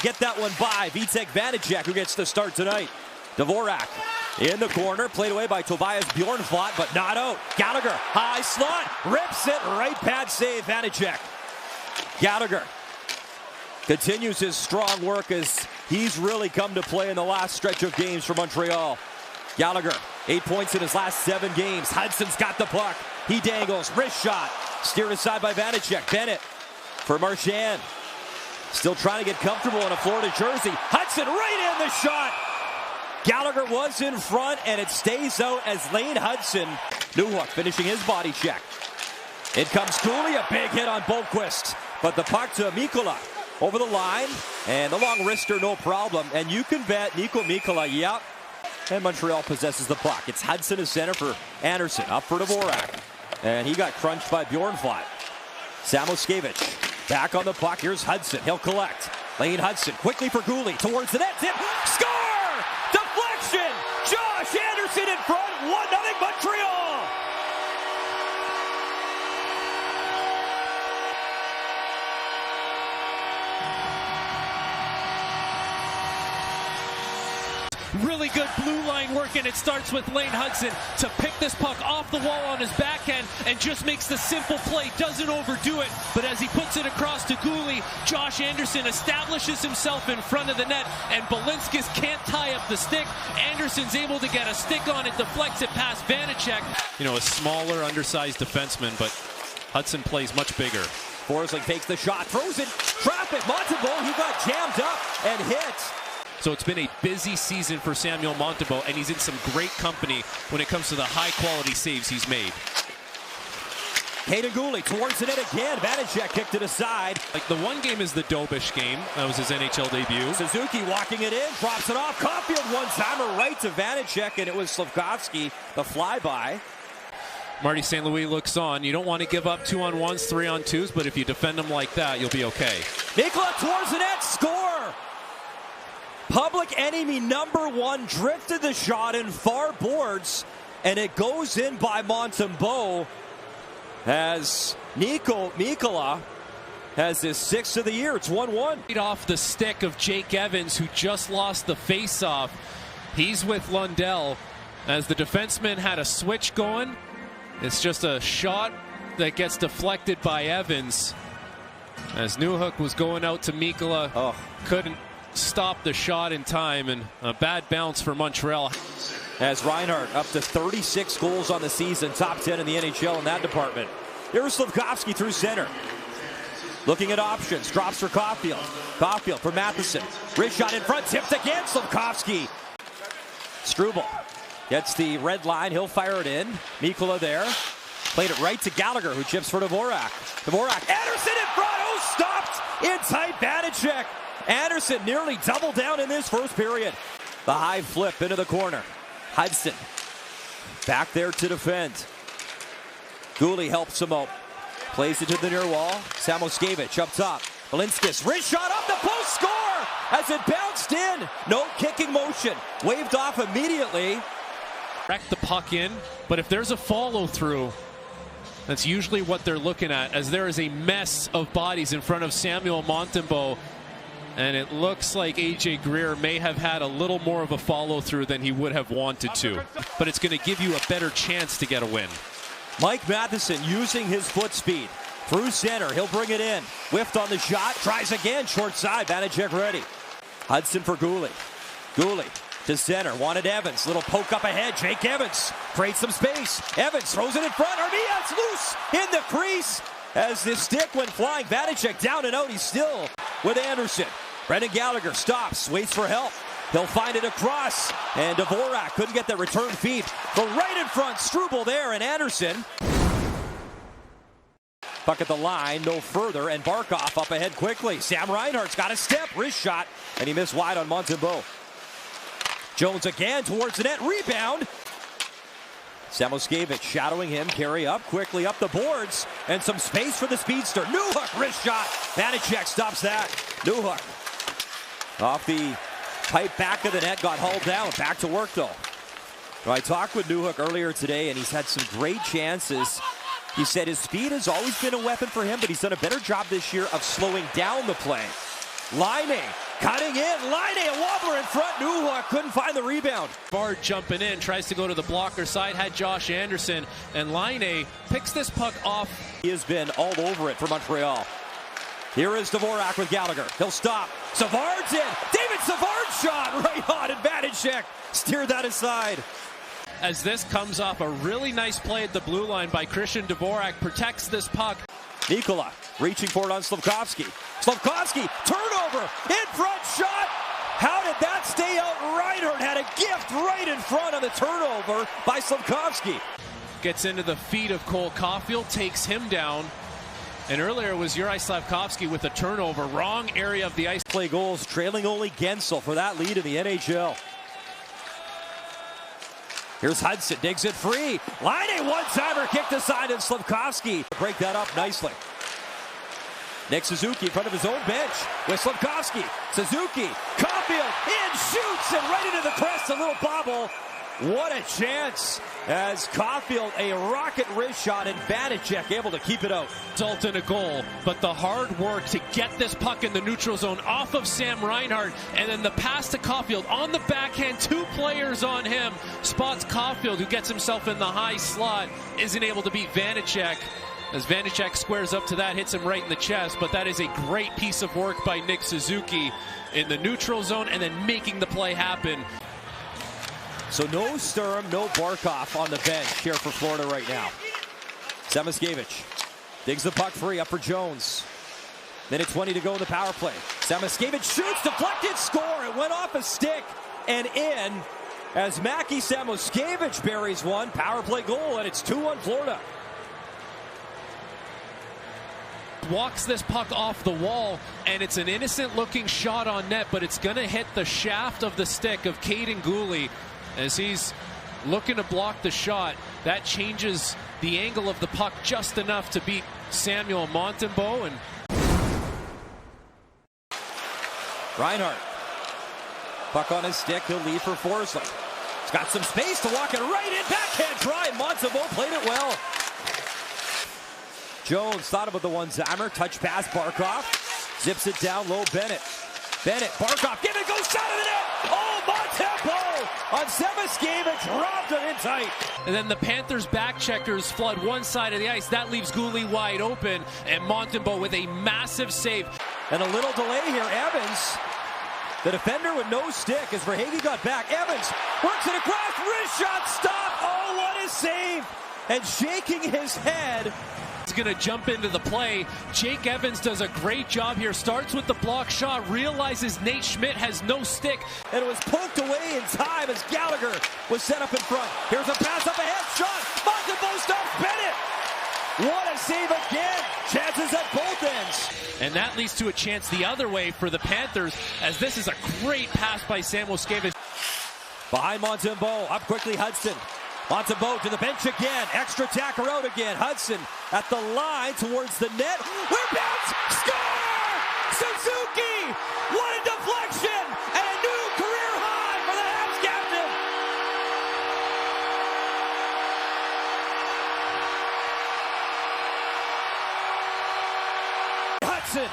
Get that one by Vitek Vanecek, who gets the start tonight. Dvorak in the corner, played away by Tobias Bjornfot, but not out. Gallagher, high slot, rips it, right pad save, Vanecek. Gallagher continues his strong work as he's really come to play in the last stretch of games for Montreal. Gallagher, 8 points in his last 7 games. Hudson's got the puck. He dangles, wrist shot, steered aside by Vanecek. Bennett for Marchand. Still trying to get comfortable in a Florida jersey. Hudson right in the shot. Gallagher was in front, and it stays out as Lane Hudson. Newhook finishing his body check. In comes Cooley, a big hit on Boqvist. But the puck to Mikkola over the line, and the long wrister, no problem. And you can bet Niko Mikkola, yep. And Montreal possesses the puck. It's Hudson as center for Anderson, up for Dvorak. And he got crunched by Bjornfot. Samoskevich back on the puck. Here's Hudson. He'll collect. Lane Hudson quickly for Cooley towards the net. Zip. Score! Deflection! Josh Anderson in front. 1-0 Montreal! Really good blue line work, and it starts with Lane Hudson to pick this puck off the wall on his backhand and just makes the simple play, doesn't overdo it, but as he puts it across to Cooley, Josh Anderson establishes himself in front of the net, and Balinskis can't tie up the stick. Anderson's able to get a stick on it, deflects it past Vanecek. You know, a smaller, undersized defenseman, but Hudson plays much bigger. Forsling takes the shot, throws it, traffic, Montembeault, he got jammed up and hit. So it's been a busy season for Samuel Montembeault, and he's in some great company when it comes to the high-quality saves he's made. Kaiden Guhle towards the net again. Vanecek kicked it aside. Like, the one game is the Dobish game. That was his NHL debut. Suzuki walking it in, drops it off. Caulfield one-timer right to Vanecek, and it was Slafkovsky, the flyby. Marty St. Louis looks on. You don't want to give up 2-on-1s, 3-on-2s, but if you defend them like that, you'll be okay. Mikkola towards the net, score! Public enemy number 1 drifted the shot in far boards, and it goes in by Montembeault as Niko Mikkola has his 6th of the year. It's 1-1. Right off the stick of Jake Evans, who just lost the faceoff. He's with Lundell as the defenseman had a switch going. It's just a shot that gets deflected by Evans as Newhook was going out to Mikkola. Couldn't stop the shot in time, and a bad bounce for Montreal. As Reinhart up to 36 goals on the season, top 10 in the NHL in that department. Here's Slafkovsky through center. Looking at options, drops for Caulfield. Caulfield for Matheson. Wrist shot in front, tipped again, Slafkovsky. Struble gets the red line, he'll fire it in. Mikkola there. Played it right to Gallagher, who chips for Dvorak. Dvorak, Anderson in front, stopped in tight, Vanecek. Anderson nearly doubled down in this first period. The high flip into the corner. Hudson back there to defend. Guhle helps him out. Plays it to the near wall. Samoskevich up top. Balinskis, wrist shot up the post, score! As it bounced in. No kicking motion. Waved off immediately. Wreck the puck in, but if there's a follow-through, that's usually what they're looking at, as there is a mess of bodies in front of Samuel Montembeault. And it looks like A.J. Greer may have had a little more of a follow-through than he would have wanted to. But it's going to give you a better chance to get a win. Mike Matheson using his foot speed. Through center, he'll bring it in. Whiffed on the shot, tries again, short side, Vanecek ready. Hudson for Guhle. Guhle to center, wanted Evans. Little poke up ahead, Jake Evans creates some space. Evans throws it in front, Armia's loose in the crease. As the stick went flying, Vanecek down and out, he's still with Anderson. Brendan Gallagher stops, waits for help. He'll find it across, and Dvorak couldn't get that return feed. But right in front, Struble there, and Anderson. Puck at the line, no further, and Barkov up ahead quickly. Sam Reinhart's got a step, wrist shot, and he missed wide on Montembeault. Jones again towards the net, rebound. Samoskevich shadowing him, carry up quickly up the boards, and some space for the speedster. Newhook, wrist shot. Vanecek stops that. Newhook off the pipe back of the net, got hauled down. Back to work though. I talked with Newhook earlier today, and he's had some great chances. He said his speed has always been a weapon for him, but he's done a better job this year of slowing down the play. Laine Cutting in, Line a wobbler in front. Newhook couldn't find the rebound. Bard jumping in, tries to go to the blocker side, had Josh Anderson, and Line picks this puck off. He has been all over it for Montreal. Here is Dvorak with Gallagher. He'll stop. Savard's in. David Savard shot right on, and Vanecek steered that aside. As this comes off a really nice play at the blue line by Christian Dvorak, protects this puck. Nikola reaching for it on Slafkovsky. Slafkovsky, turnover, in front shot. How did that stay out? Reinhart had a gift right in front of the turnover by Slafkovsky. Gets into the feet of Cole Caulfield, takes him down. And earlier it was Juraj Slafkovsky with a turnover. Wrong area of the ice. Play goals, trailing only Gensel for that lead in the NHL. Here's Hudson, digs it free. Line a one-timer, kicked aside, and Slafkovsky break that up nicely. Nick Suzuki in front of his own bench with Slafkovsky. Suzuki, Caulfield, in, shoots, and right into the crest, a little bobble. What a chance as Caulfield, a rocket wrist shot, and Vanecek able to keep it out. Result in a goal, but the hard work to get this puck in the neutral zone off of Sam Reinhart, and then the pass to Caulfield on the backhand, two players on him, spots Caulfield, who gets himself in the high slot, isn't able to beat Vanecek. As Vanecek squares up to that, hits him right in the chest, but that is a great piece of work by Nick Suzuki in the neutral zone and then making the play happen. So no Sturm, no Barkov on the bench here for Florida right now. Samoskevich digs the puck free up for Jones. Minute 20 to go in the power play. Samoskevich shoots, deflected, score. It went off a stick and in as Mackie Samoskevich buries one. Power play goal, and it's 2-1 Florida. Walks this puck off the wall, and it's an innocent looking shot on net, but it's going to hit the shaft of the stick of Caden Gooley as he's looking to block the shot. That changes the angle of the puck just enough to beat Samuel Montembeault. And Reinhart, puck on his stick, he'll lead for Forsling. He's got some space to walk it right in, backhand try, and Montembeault played it well. Jones thought about the one-timer, touch pass, Barkov, zips it down low, Bennett, Barkov, give it, goes shot of the net! Oh, Montembeault on Samoskevich, robbed it in tight. And then the Panthers back checkers flood one side of the ice. That leaves Gooley wide open, and Montembeault with a massive save. And a little delay here, Evans, the defender with no stick as Verhaeghe got back. Evans works it across, wrist shot, stop, oh, what a save! And shaking his head. He's going to jump into the play. Jake Evans does a great job here. Starts with the block shot, realizes Nate Schmidt has no stick. And it was poked away in time as Gallagher was set up in front. Here's a pass up ahead, shot. Montembeault stops Bennett. What a save again. Chances at both ends. And that leads to a chance the other way for the Panthers, as this is a great pass by Samoskevich. Behind Montembeault, up quickly Hudson. Montembeault to the bench again. Extra tacker out again. Hudson at the line towards the net. Rebounds! Score! Suzuki! What a deflection! And a new career high for the Habs captain. Hudson.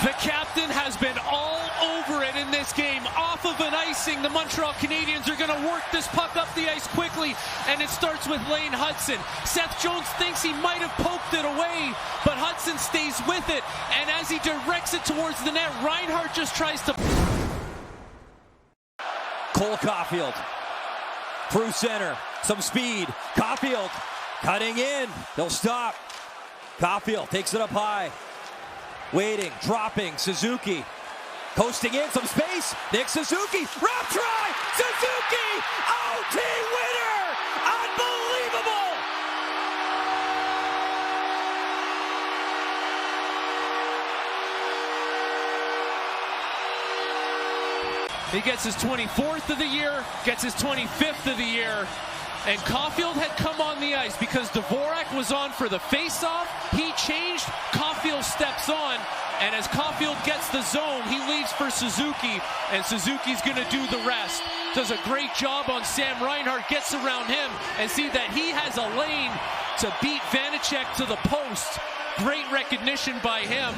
The captain has been all over it in this game. Off of an icing, the Montreal Canadiens are going to work this puck up the ice quickly, and it starts with Lane Hudson. Seth Jones thinks he might have poked it away, but Hudson stays with it, and as he directs it towards the net, Reinhart just tries to... Cole Caulfield through center, some speed. Caulfield cutting in, he'll stop. Caulfield takes it up high. Waiting, dropping, Suzuki. Coasting in, some space. Nick Suzuki, wrap try! Suzuki! OT winner! Unbelievable! He gets his 24th of the year, gets his 25th of the year, and Caulfield had come on the ice because Dvorak was on for the face-off. He changed, Caulfield steps on, and as Caulfield gets the zone, he leaves for Suzuki, and Suzuki's going to do the rest. Does a great job on Sam Reinhart, gets around him, and see that he has a lane to beat Vanecek to the post. Great recognition by him.